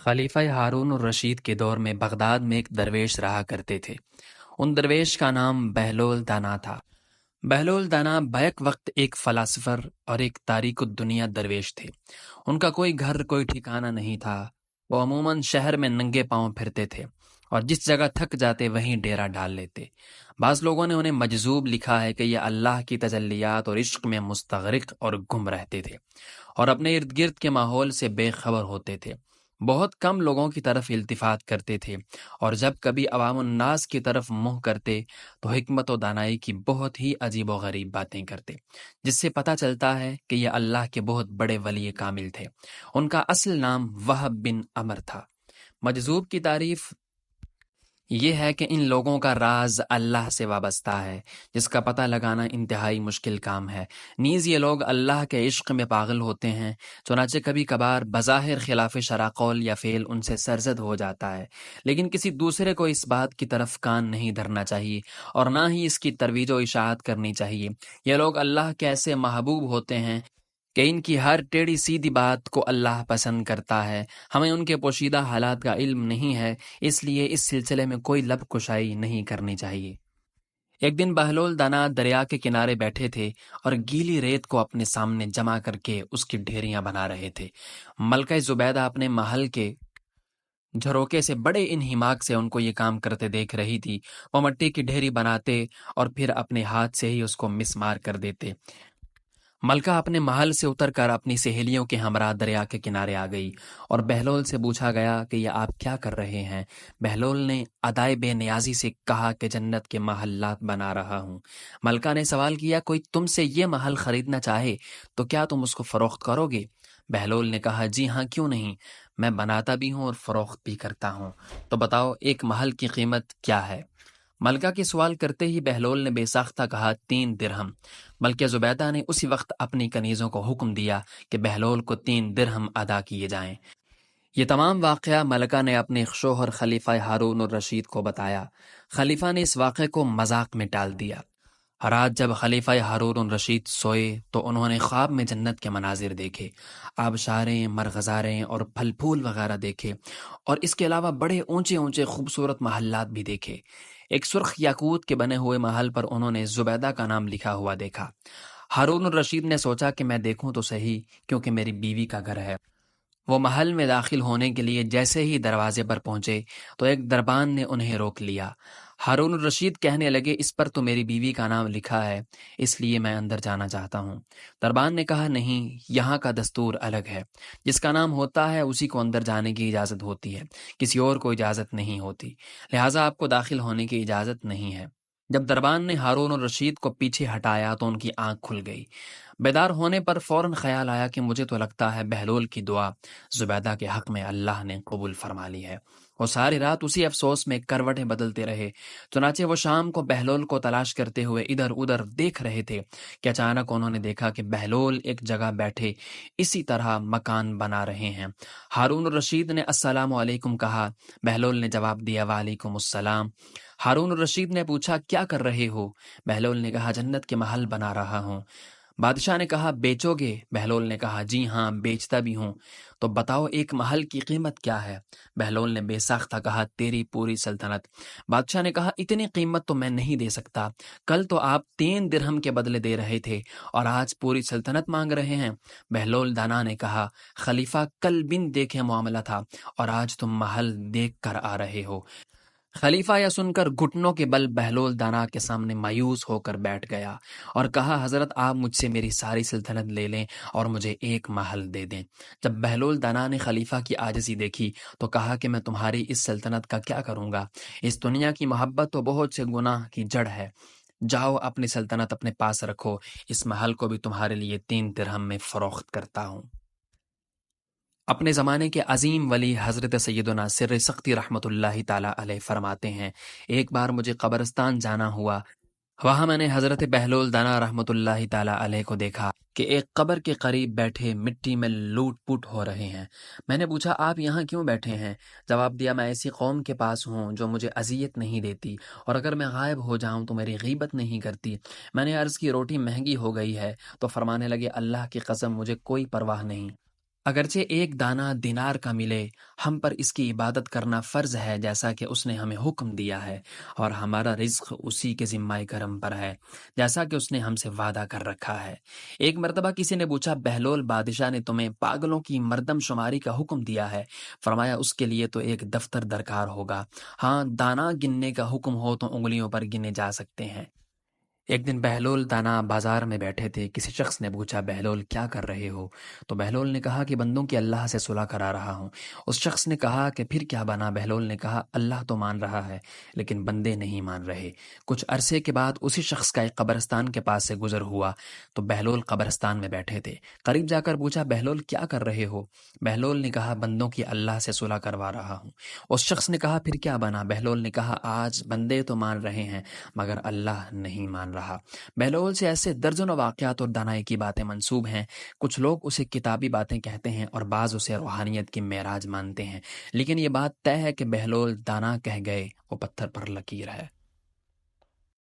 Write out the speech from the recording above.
خلیفہ ہارون الرشید کے دور میں بغداد میں ایک درویش رہا کرتے تھے۔ ان درویش کا نام بہلول دانا تھا۔ بہلول دانا بیک وقت ایک فلاسفر اور ایک تاریک الدنیا درویش تھے۔ ان کا کوئی گھر کوئی ٹھکانہ نہیں تھا۔ وہ عموماً شہر میں ننگے پاؤں پھرتے تھے اور جس جگہ تھک جاتے وہیں ڈیرا ڈال لیتے۔ بعض لوگوں نے انہیں مجذوب لکھا ہے کہ یہ اللہ کی تجلیات اور عشق میں مستغرق اور گم رہتے تھے اور اپنے ارد گرد کے ماحول سے بے خبر ہوتے تھے۔ بہت کم لوگوں کی طرف التفات کرتے تھے اور جب کبھی عوام الناس کی طرف منہ کرتے تو حکمت و دانائی کی بہت ہی عجیب و غریب باتیں کرتے، جس سے پتہ چلتا ہے کہ یہ اللہ کے بہت بڑے ولی کامل تھے۔ ان کا اصل نام وہب بن عمر تھا۔ مجذوب کی تعریف یہ ہے کہ ان لوگوں کا راز اللہ سے وابستہ ہے، جس کا پتہ لگانا انتہائی مشکل کام ہے۔ نیز یہ لوگ اللہ کے عشق میں پاگل ہوتے ہیں، چنانچہ کبھی کبھار بظاہر خلاف شرع قول یا فعل ان سے سرزد ہو جاتا ہے، لیکن کسی دوسرے کو اس بات کی طرف کان نہیں دھرنا چاہیے اور نہ ہی اس کی ترویج و اشاعت کرنی چاہیے۔ یہ لوگ اللہ کے ایسے محبوب ہوتے ہیں کہ ان کی ہر ٹیڑھی سیدھی بات کو اللہ پسند کرتا ہے۔ ہمیں ان کے پوشیدہ حالات کا علم نہیں ہے، اس لیے اس سلسلے میں کوئی لب کشائی نہیں کرنی چاہیے۔ ایک دن بہلول دانا دریا کے کنارے بیٹھے تھے اور گیلی ریت کو اپنے سامنے جمع کر کے اس کی ڈھیریاں بنا رہے تھے۔ ملکہ زبیدہ اپنے محل کے جھروکے سے بڑے انہماک سے ان کو یہ کام کرتے دیکھ رہی تھی۔ وہ مٹی کی ڈھیری بناتے اور پھر اپنے ہاتھ سے ہی اس کو مسمار کر دیتے۔ ملکہ اپنے محل سے اتر کر اپنی سہیلیوں کے ہمراہ دریا کے کنارے آ گئی اور بہلول سے پوچھا گیا کہ یہ آپ کیا کر رہے ہیں؟ بہلول نے ادائے بے نیازی سے کہا کہ جنت کے محلات بنا رہا ہوں۔ ملکہ نے سوال کیا، کوئی تم سے یہ محل خریدنا چاہے تو کیا تم اس کو فروخت کرو گے؟ بہلول نے کہا، جی ہاں، کیوں نہیں، میں بناتا بھی ہوں اور فروخت بھی کرتا ہوں۔ تو بتاؤ ایک محل کی قیمت کیا ہے؟ ملکہ کے سوال کرتے ہی بہلول نے بے ساختہ کہا، 3 درہم۔ ملکہ زبیدہ نے اسی وقت اپنی کنیزوں کو حکم دیا کہ بہلول کو 3 درہم ادا کیے جائیں۔ یہ تمام واقعہ ملکہ نے اپنے شوہر خلیفہ ہارون الرشید کو بتایا۔ خلیفہ نے اس واقعے کو مذاق میں ٹال دیا۔ رات جب خلیفہ ہارون الرشید سوئے تو انہوں نے خواب میں جنت کے مناظر دیکھے، آبشاریں، مرغزاریں اور پھل پھول وغیرہ دیکھے، اور اس کے علاوہ بڑے اونچے اونچے خوبصورت محلات بھی دیکھے۔ ایک سرخ یاقوت کے بنے ہوئے محل پر انہوں نے زبیدہ کا نام لکھا ہوا دیکھا۔ ہارون الرشید نے سوچا کہ میں دیکھوں تو صحیح، کیونکہ میری بیوی کا گھر ہے۔ وہ محل میں داخل ہونے کے لیے جیسے ہی دروازے پر پہنچے تو ایک دربان نے انہیں روک لیا۔ ہارون الرشید کہنے لگے، اس پر تو میری بیوی کا نام لکھا ہے، اس لیے میں اندر جانا چاہتا ہوں۔ دربان نے کہا، نہیں، یہاں کا دستور الگ ہے، جس کا نام ہوتا ہے اسی کو اندر جانے کی اجازت ہوتی ہے، کسی اور کو اجازت نہیں ہوتی، لہٰذا آپ کو داخل ہونے کی اجازت نہیں ہے۔ جب دربان نے ہارون الرشید کو پیچھے ہٹایا تو ان کی آنکھ کھل گئی۔ بیدار ہونے پر فوراً خیال آیا کہ مجھے تو لگتا ہے بہلول کی دعا زبیدہ کے حق میں اللہ نے قبول فرما لی ہے۔ وہ ساری رات اسی افسوس میں کروٹیں بدلتے رہے۔ چنانچہ وہ شام کو بہلول کو تلاش کرتے ہوئے ادھر ادھر دیکھ رہے تھے کہ اچانک انہوں نے دیکھا کہ بہلول ایک جگہ بیٹھے اسی طرح مکان بنا رہے ہیں۔ ہارون الرشید نے السلام علیکم کہا۔ بہلول نے جواب دیا، وعلیکم السلام۔ ہارون الرشید نے پوچھا، کیا کر رہے ہو؟ بہلول نے کہا، جنت کے محل بنا رہا ہوں۔ بادشاہ نے کہا، بیچو گے؟ بہلول نے کہا، جی ہاں، بیچتا بھی ہوں۔ تو بتاؤ ایک محل کی قیمت کیا ہے؟ بہلول نے بے ساختہ کہا، تیری پوری سلطنت۔ بادشاہ نے کہا، اتنی قیمت تو میں نہیں دے سکتا، کل تو آپ 3 درہم کے بدلے دے رہے تھے اور آج پوری سلطنت مانگ رہے ہیں۔ بہلول دانا نے کہا، خلیفہ، کل بن دیکھے معاملہ تھا اور آج تم محل دیکھ کر آ رہے ہو۔ خلیفہ یہ سن کر گھٹنوں کے بل بہلول دانا کے سامنے مایوس ہو کر بیٹھ گیا اور کہا، حضرت آپ مجھ سے میری ساری سلطنت لے لیں اور مجھے ایک محل دے دیں۔ جب بہلول دانا نے خلیفہ کی عاجزی دیکھی تو کہا کہ میں تمہاری اس سلطنت کا کیا کروں گا؟ اس دنیا کی محبت تو بہت سے گناہ کی جڑ ہے۔ جاؤ اپنی سلطنت اپنے پاس رکھو، اس محل کو بھی تمہارے لیے 3 درہم میں فروخت کرتا ہوں۔ اپنے زمانے کے عظیم ولی حضرت سیدنا سر سختی رحمۃ اللہ تعالیٰ علیہ فرماتے ہیں، ایک بار مجھے قبرستان جانا ہوا۔ وہاں میں نے حضرت بہلول دانا رحمۃ اللہ تعالیٰ علیہ کو دیکھا کہ ایک قبر کے قریب بیٹھے مٹی میں لوٹ پوٹ ہو رہے ہیں۔ میں نے پوچھا، آپ یہاں کیوں بیٹھے ہیں؟ جواب دیا، میں ایسی قوم کے پاس ہوں جو مجھے اذیت نہیں دیتی اور اگر میں غائب ہو جاؤں تو میری غیبت نہیں کرتی۔ میں نے عرض کی، روٹی مہنگی ہو گئی ہے؟ تو فرمانے لگے، اللہ کی قسم مجھے کوئی پرواہ نہیں، اگرچہ ایک دانہ دینار کا ملے، ہم پر اس کی عبادت کرنا فرض ہے جیسا کہ اس نے ہمیں حکم دیا ہے، اور ہمارا رزق اسی کے ذمہ کرم پر ہے جیسا کہ اس نے ہم سے وعدہ کر رکھا ہے۔ ایک مرتبہ کسی نے پوچھا، بہلول بادشاہ نے تمہیں پاگلوں کی مردم شماری کا حکم دیا ہے؟ فرمایا، اس کے لیے تو ایک دفتر درکار ہوگا۔ ہاں، دانہ گننے کا حکم ہو تو انگلیوں پر گنے جا سکتے ہیں۔ ایک دن بہلول دانا بازار میں بیٹھے تھے۔ کسی شخص نے پوچھا، بہلول کیا کر رہے ہو؟ تو بہلول نے کہا کہ بندوں کی اللہ سے صلح کرا رہا ہوں۔ اس شخص نے کہا کہ پھر کیا بنا؟ بہلول نے کہا، اللہ تو مان رہا ہے لیکن بندے نہیں مان رہے۔ کچھ عرصے کے بعد اسی شخص کا ایک قبرستان کے پاس سے گزر ہوا تو بہلول قبرستان میں بیٹھے تھے۔ قریب جا کر پوچھا، بہلول کیا کر رہے ہو؟ بہلول نے کہا، بندوں کی اللہ سے صلح کروا رہا ہوں۔ اس شخص نے کہا، پھر کیا بنا؟ بہلول نے کہا، آج بندے تو مان رہے ہیں مگر اللہ نہیں مان رہا۔ بہلول سے ایسے درجنوں واقعات اور دانائی کی باتیں منسوب ہیں۔ کچھ لوگ اسے کتابی باتیں کہتے ہیں اور بعض اسے روحانیت کی معراج مانتے ہیں، لیکن یہ بات طے ہے کہ بہلول دانا کہہ گئے، وہ پتھر پر لکیر ہے۔